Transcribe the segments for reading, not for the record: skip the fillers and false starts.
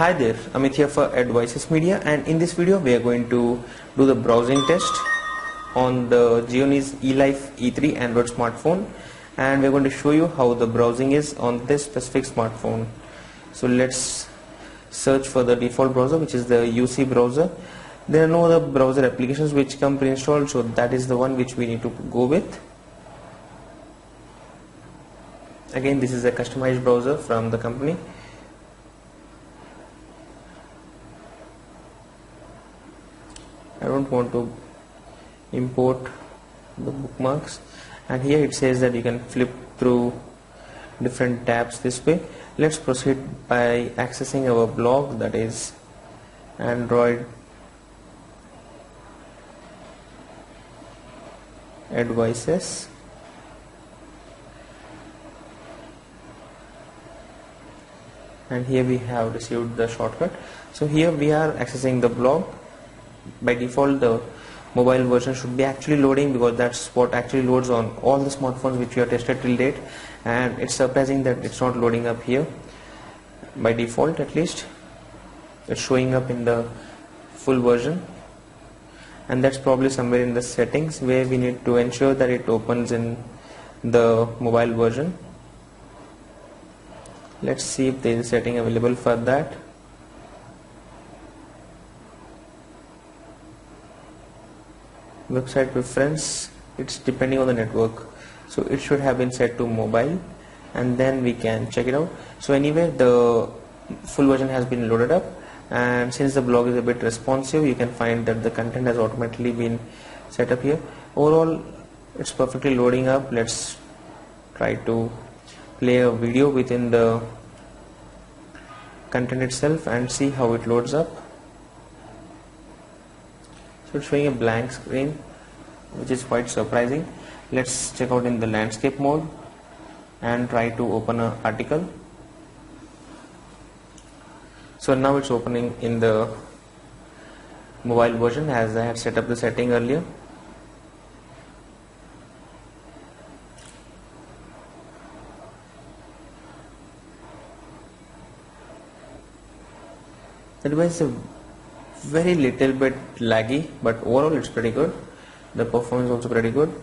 Hi there, Amit here for Advices Media, and in this video we are going to do the browsing test on the Gionee Elife E3 Android smartphone, and we are going to show you how the browsing is on this specific smartphone. So let's search for the default browser, which is the UC browser. There are no other browser applications which come pre-installed, so that is the one which we need to go with. Again, this is a customized browser from the company. I don't want to import the bookmarks, and here it says that you can flip through different tabs this way. Let's proceed by accessing our blog, that is Android Advices. And here we have received the shortcut. So here we are accessing the blog. By default the mobile version should be actually loading, because that's what actually loads on all the smartphones which we have tested till date, and it's surprising that it's not loading up here. By default, at least it's showing up in the full version, and that's probably somewhere in the settings where we need to ensure that it opens in the mobile version. Let's see if there is a setting available for that. Website preference, it's depending on the network, so it should have been set to mobile, and then we can check it out. So anyway, the full version has been loaded up, and since the blog is a bit responsive, you can find that the content has automatically been set up here. Overall, it's perfectly loading up. Let's try to play a video within the content itself and see how it loads up. So it's showing a blank screen, which is quite surprising. Let's check out in the landscape mode and try to open an article. So now it's opening in the mobile version as I had set up the setting earlier. The device is very little bit laggy, but overall it's pretty good. The performance is also pretty good,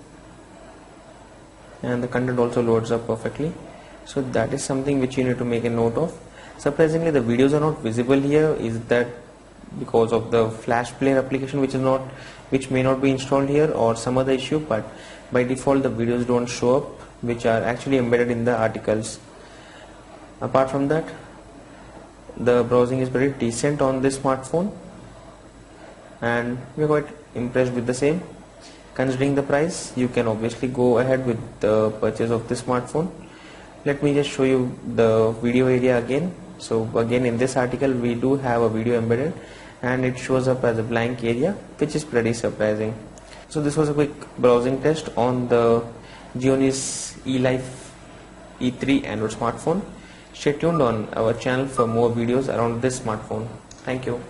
and the content also loads up perfectly. So that is something which you need to make a note of. Surprisingly, the videos are not visible here. Is that because of the Flash Player application which may not be installed here, or some other issue? But by default the videos don't show up, which are actually embedded in the articles. Apart from that, the browsing is pretty decent on this smartphone, and we are quite impressed with the same. Considering the price, you can obviously go ahead with the purchase of this smartphone. Let me just show you the video area again. So again, in this article we do have a video embedded, and it shows up as a blank area, which is pretty surprising. So this was a quick browsing test on the Gionee Elife E3 Android smartphone. Stay tuned on our channel for more videos around this smartphone. Thank you.